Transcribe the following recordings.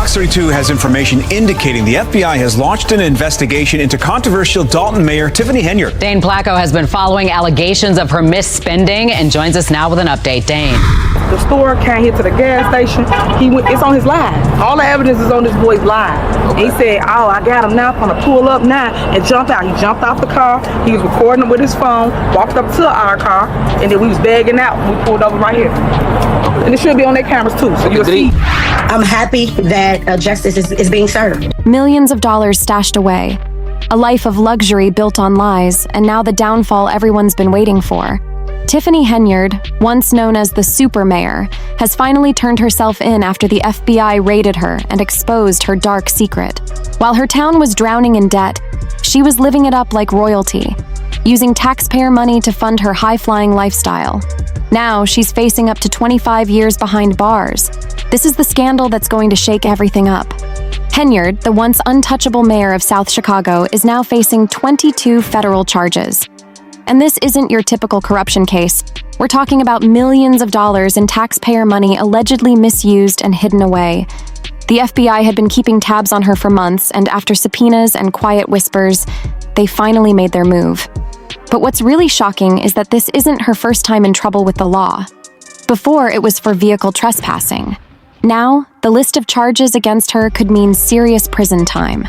Fox 32 has information indicating the FBI has launched an investigation into controversial Dolton Mayor Tiffany Henyard. Dane Placco has been following allegations of her misspending and joins us now with an update. Dane. The store came here to the gas station. It's on his live. All the evidence is on this boy's live. Okay. He said, "Oh, I got him now. I'm gonna pull up now," and jumped out. He jumped off the car. He was recording it with his phone. Walked up to our car, and then we was bagging out. We pulled over right here, and it should be on their cameras too, so you'll see. I'm happy that justice is being served. Millions of dollars stashed away. A life of luxury built on lies, and now the downfall everyone's been waiting for. Tiffany Henyard, once known as the Super Mayor, has finally turned herself in after the FBI raided her and exposed her dark secret. While her town was drowning in debt, she was living it up like royalty, using taxpayer money to fund her high-flying lifestyle. Now she's facing up to 25 years behind bars. This is the scandal that's going to shake everything up. Henyard, the once untouchable mayor of South Chicago, is now facing 22 federal charges. And this isn't your typical corruption case. We're talking about millions of dollars in taxpayer money allegedly misused and hidden away. The FBI had been keeping tabs on her for months, and after subpoenas and quiet whispers, they finally made their move. But what's really shocking is that this isn't her first time in trouble with the law. Before, it was for vehicle trespassing. Now, the list of charges against her could mean serious prison time.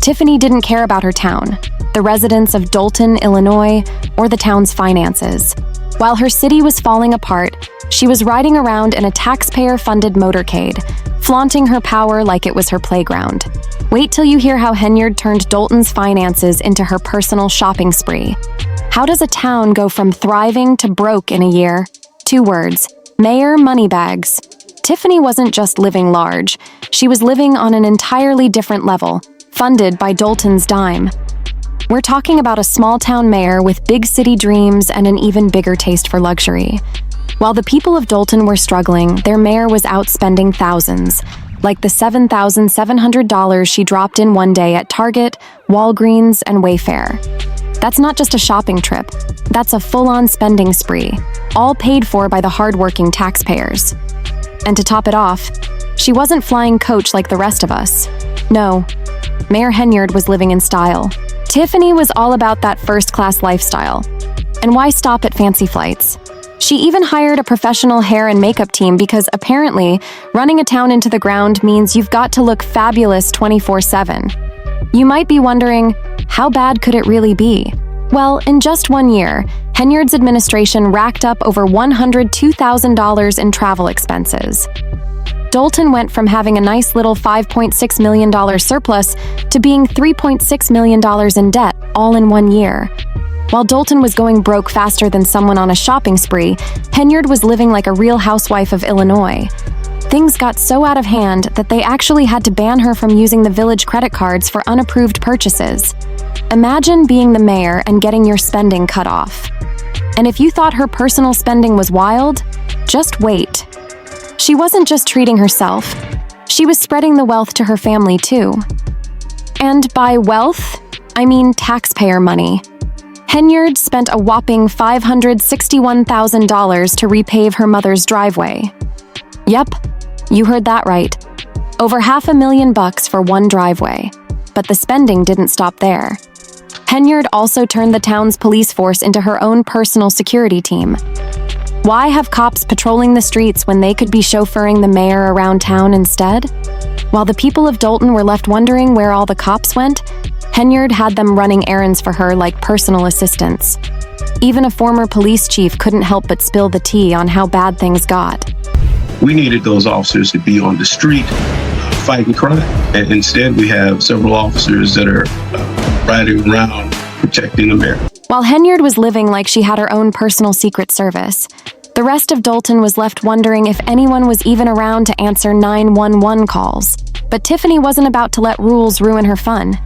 Tiffany didn't care about her town, the residents of Dolton, Illinois, or the town's finances. While her city was falling apart, she was riding around in a taxpayer-funded motorcade, flaunting her power like it was her playground. Wait till you hear how Henyard turned Dolton's finances into her personal shopping spree. How does a town go from thriving to broke in a year? 2 words: Mayor Moneybags. Tiffany wasn't just living large, she was living on an entirely different level, funded by Dolton's dime. We're talking about a small-town mayor with big city dreams and an even bigger taste for luxury. While the people of Dolton were struggling, their mayor was outspending thousands, like the $7,700 she dropped in one day at Target, Walgreens, and Wayfair. That's not just a shopping trip, that's a full-on spending spree, all paid for by the hard-working taxpayers. And to top it off, she wasn't flying coach like the rest of us. No, Mayor Henyard was living in style. Tiffany was all about that first-class lifestyle. And why stop at fancy flights? She even hired a professional hair and makeup team because apparently, running a town into the ground means you've got to look fabulous 24/7. You might be wondering, how bad could it really be? Well, in just 1 year, Henyard's administration racked up over $102,000 in travel expenses. Dolton went from having a nice little $5.6 million surplus to being $3.6 million in debt, all in 1 year. While Dolton was going broke faster than someone on a shopping spree, Henyard was living like a real housewife of Illinois. Things got so out of hand that they actually had to ban her from using the village credit cards for unapproved purchases. Imagine being the mayor and getting your spending cut off. And if you thought her personal spending was wild, just wait. She wasn't just treating herself, she was spreading the wealth to her family too. And by wealth, I mean taxpayer money. Henyard spent a whopping $561,000 to repave her mother's driveway. Yep, you heard that right. Over $500,000 for one driveway. But the spending didn't stop there. Henyard also turned the town's police force into her own personal security team. Why have cops patrolling the streets when they could be chauffeuring the mayor around town instead? While the people of Dolton were left wondering where all the cops went, Henyard had them running errands for her like personal assistants. Even a former police chief couldn't help but spill the tea on how bad things got. We needed those officers to be on the street fighting crime. And instead, we have several officers that are riding around protecting the mayor. While Henyard was living like she had her own personal secret service, the rest of Dolton was left wondering if anyone was even around to answer 911 calls. But Tiffany wasn't about to let rules ruin her fun.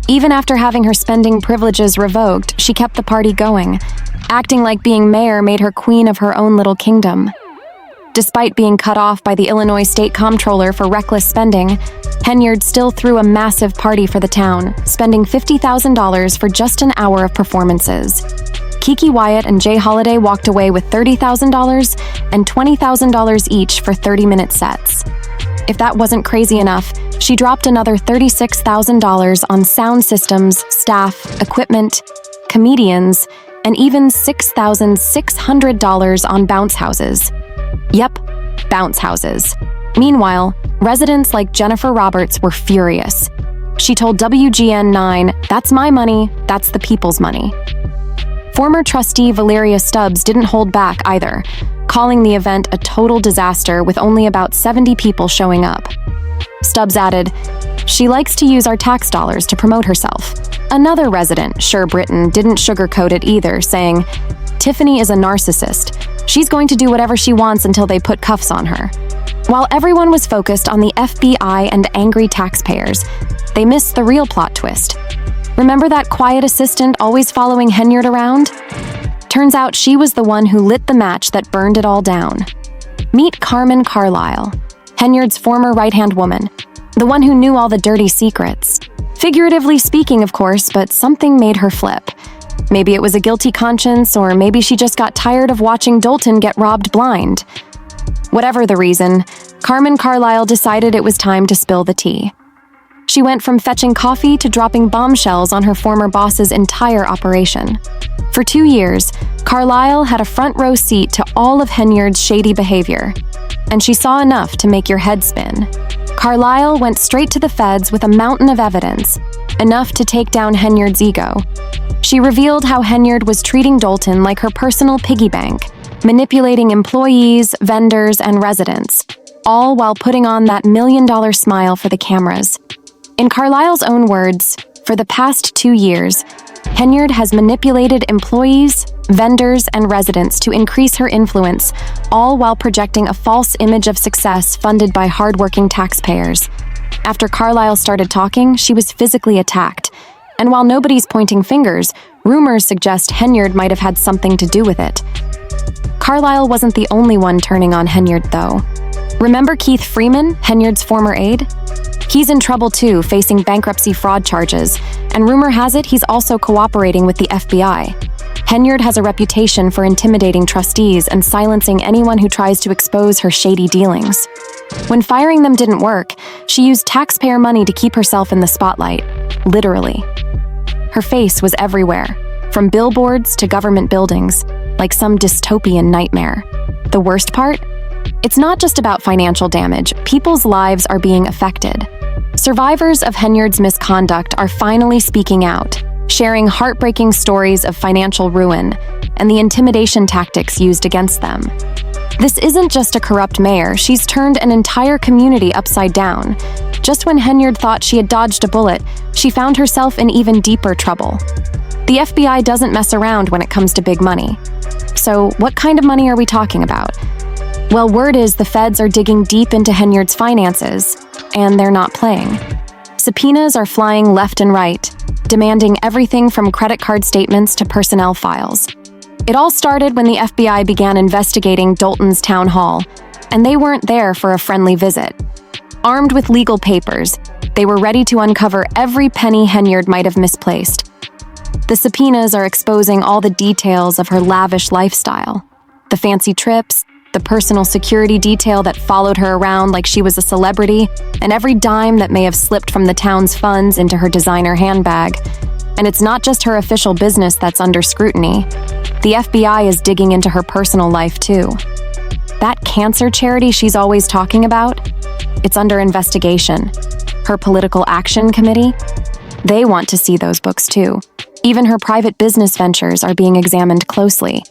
Even after having her spending privileges revoked, she kept the party going, acting like being mayor made her queen of her own little kingdom. Despite being cut off by the Illinois State Comptroller for reckless spending, Henyard still threw a massive party for the town, spending $50,000 for just an hour of performances. Kiki Wyatt and Jay Holiday walked away with $30,000 and $20,000 each for 30-minute sets. If that wasn't crazy enough, she dropped another $36,000 on sound systems, staff, equipment, comedians, and even $6,600 on bounce houses. Yep, bounce houses. Meanwhile, residents like Jennifer Roberts were furious. She told WGN9, "That's my money, that's the people's money." Former trustee Valeria Stubbs didn't hold back either, calling the event a total disaster with only about 70 people showing up. Stubbs added, "She likes to use our tax dollars to promote herself." Another resident, Sher Britton, didn't sugarcoat it either, saying, "Tiffany is a narcissist. She's going to do whatever she wants until they put cuffs on her." While everyone was focused on the FBI and angry taxpayers, they missed the real plot twist. Remember that quiet assistant always following Henyard around? Turns out she was the one who lit the match that burned it all down. Meet Carmen Carlisle, Henyard's former right-hand woman, the one who knew all the dirty secrets. Figuratively speaking, of course, but something made her flip. Maybe it was a guilty conscience, or maybe she just got tired of watching Dolton get robbed blind. Whatever the reason, Carmen Carlisle decided it was time to spill the tea. She went from fetching coffee to dropping bombshells on her former boss's entire operation. For 2 years, Carlisle had a front row seat to all of Henyard's shady behavior, and she saw enough to make your head spin. Carlisle went straight to the feds with a mountain of evidence, enough to take down Henyard's ego. She revealed how Henyard was treating Dolton like her personal piggy bank, manipulating employees, vendors, and residents, all while putting on that $1 million smile for the cameras. In Carlisle's own words, for the past 2 years, Henyard has manipulated employees, vendors, and residents to increase her influence, all while projecting a false image of success funded by hardworking taxpayers. After Carlisle started talking, she was physically attacked. And while nobody's pointing fingers, rumors suggest Henyard might have had something to do with it. Carlisle wasn't the only one turning on Henyard, though. Remember Keith Freeman, Henyard's former aide? He's in trouble too, facing bankruptcy fraud charges, and rumor has it he's also cooperating with the FBI. Henyard has a reputation for intimidating trustees and silencing anyone who tries to expose her shady dealings. When firing them didn't work, she used taxpayer money to keep herself in the spotlight, literally. Her face was everywhere, from billboards to government buildings, like some dystopian nightmare. The worst part? It's not just about financial damage. People's lives are being affected. Survivors of Henyard's misconduct are finally speaking out, sharing heartbreaking stories of financial ruin and the intimidation tactics used against them. This isn't just a corrupt mayor, she's turned an entire community upside down. Just when Henyard thought she had dodged a bullet, she found herself in even deeper trouble. The FBI doesn't mess around when it comes to big money. So, what kind of money are we talking about? Well, word is the feds are digging deep into Henyard's finances, and they're not playing. Subpoenas are flying left and right, demanding everything from credit card statements to personnel files. It all started when the FBI began investigating Dolton's town hall, and they weren't there for a friendly visit. Armed with legal papers, they were ready to uncover every penny Henyard might have misplaced. The subpoenas are exposing all the details of her lavish lifestyle. The fancy trips, the personal security detail that followed her around like she was a celebrity, and every dime that may have slipped from the town's funds into her designer handbag. And it's not just her official business that's under scrutiny. The FBI is digging into her personal life, too. That cancer charity she's always talking about, it's under investigation. Her political action committee, they want to see those books, too. Even her private business ventures are being examined closely.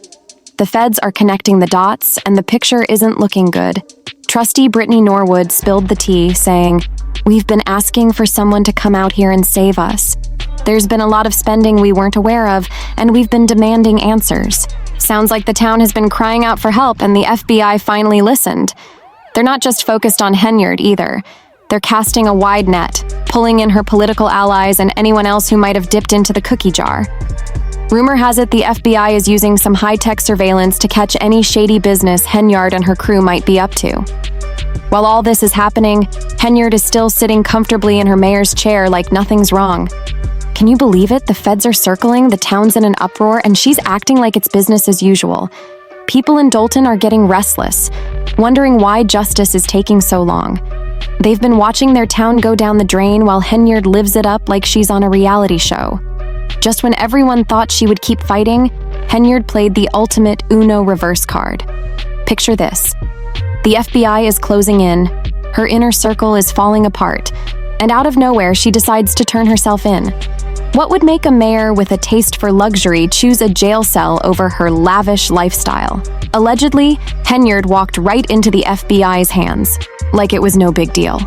The feds are connecting the dots, and the picture isn't looking good. Trustee Brittany Norwood spilled the tea, saying, "We've been asking for someone to come out here and save us. There's been a lot of spending we weren't aware of, and we've been demanding answers. Sounds like the town has been crying out for help, and the FBI finally listened." They're not just focused on Henyard either. They're casting a wide net, pulling in her political allies and anyone else who might have dipped into the cookie jar. Rumor has it the FBI is using some high-tech surveillance to catch any shady business Henyard and her crew might be up to. While all this is happening, Henyard is still sitting comfortably in her mayor's chair like nothing's wrong. Can you believe it? The feds are circling, the town's in an uproar, and she's acting like it's business as usual. People in Dolton are getting restless, wondering why justice is taking so long. They've been watching their town go down the drain while Henyard lives it up like she's on a reality show. Just when everyone thought she would keep fighting, Henyard played the ultimate Uno reverse card. Picture this. The FBI is closing in, her inner circle is falling apart, and out of nowhere she decides to turn herself in. What would make a mayor with a taste for luxury choose a jail cell over her lavish lifestyle? Allegedly, Henyard walked right into the FBI's hands, like it was no big deal.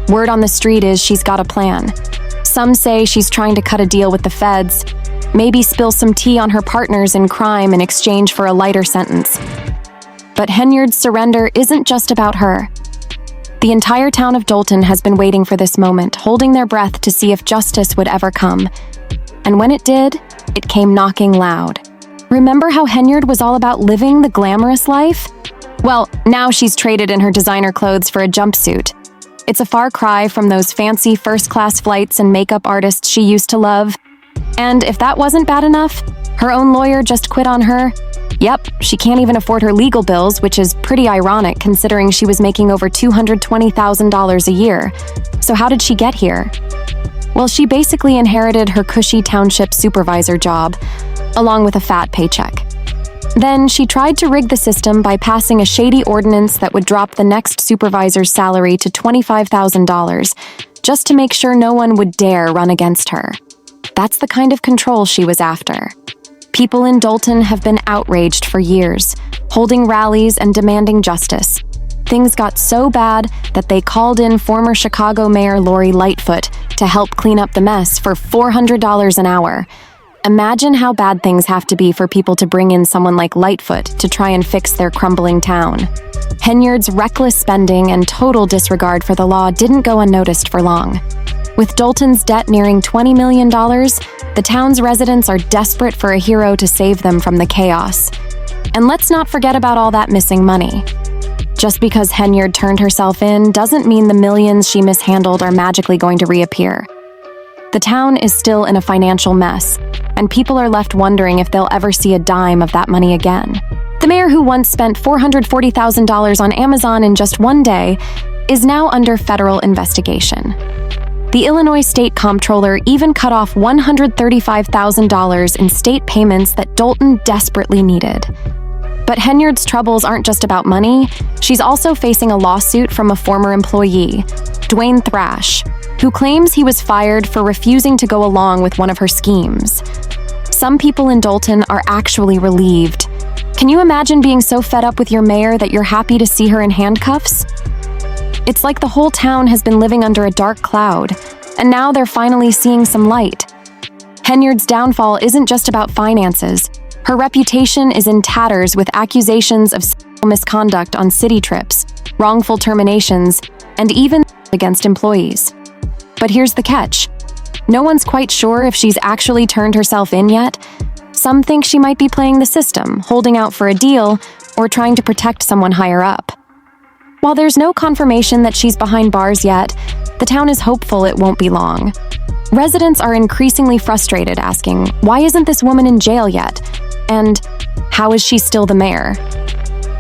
Word on the street is she's got a plan. Some say she's trying to cut a deal with the feds, maybe spill some tea on her partners in crime in exchange for a lighter sentence. But Henyard's surrender isn't just about her. The entire town of Dolton has been waiting for this moment, holding their breath to see if justice would ever come. And when it did, it came knocking loud. Remember how Henyard was all about living the glamorous life? Well, now she's traded in her designer clothes for a jumpsuit. It's a far cry from those fancy first-class flights and makeup artists she used to love. And if that wasn't bad enough, her own lawyer just quit on her. Yep, she can't even afford her legal bills, which is pretty ironic considering she was making over $220,000 a year. So how did she get here? Well, she basically inherited her cushy township supervisor job, along with a fat paycheck. Then she tried to rig the system by passing a shady ordinance that would drop the next supervisor's salary to $25,000, just to make sure no one would dare run against her. That's the kind of control she was after. People in Dolton have been outraged for years, holding rallies and demanding justice. Things got so bad that they called in former Chicago Mayor Lori Lightfoot to help clean up the mess for $400 an hour. Imagine how bad things have to be for people to bring in someone like Lightfoot to try and fix their crumbling town. Henyard's reckless spending and total disregard for the law didn't go unnoticed for long. With Dolton's debt nearing $20 million, the town's residents are desperate for a hero to save them from the chaos. And let's not forget about all that missing money. Just because Henyard turned herself in doesn't mean the millions she mishandled are magically going to reappear. The town is still in a financial mess, and people are left wondering if they'll ever see a dime of that money again. The mayor who once spent $440,000 on Amazon in just one day is now under federal investigation. The Illinois State Comptroller even cut off $135,000 in state payments that Dolton desperately needed. But Henyard's troubles aren't just about money. She's also facing a lawsuit from a former employee, Dwayne Thrash, who claims he was fired for refusing to go along with one of her schemes. Some people in Dolton are actually relieved. Can you imagine being so fed up with your mayor that you're happy to see her in handcuffs? It's like the whole town has been living under a dark cloud, and now they're finally seeing some light. Henyard's downfall isn't just about finances. Her reputation is in tatters with accusations of sexual misconduct on city trips, wrongful terminations, and even against employees. But here's the catch. No one's quite sure if she's actually turned herself in yet. Some think she might be playing the system, holding out for a deal, or trying to protect someone higher up. While there's no confirmation that she's behind bars yet, the town is hopeful it won't be long. Residents are increasingly frustrated, asking, why isn't this woman in jail yet? And how is she still the mayor?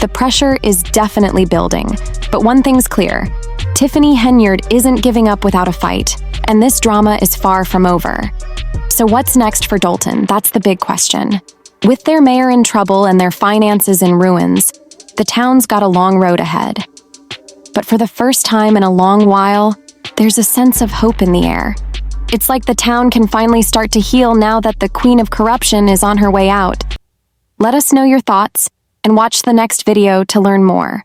The pressure is definitely building, but one thing's clear. Tiffany Henyard isn't giving up without a fight, and this drama is far from over. So what's next for Dolton? That's the big question. With their mayor in trouble and their finances in ruins, the town's got a long road ahead. But for the first time in a long while, there's a sense of hope in the air. It's like the town can finally start to heal now that the queen of corruption is on her way out. Let us know your thoughts and watch the next video to learn more.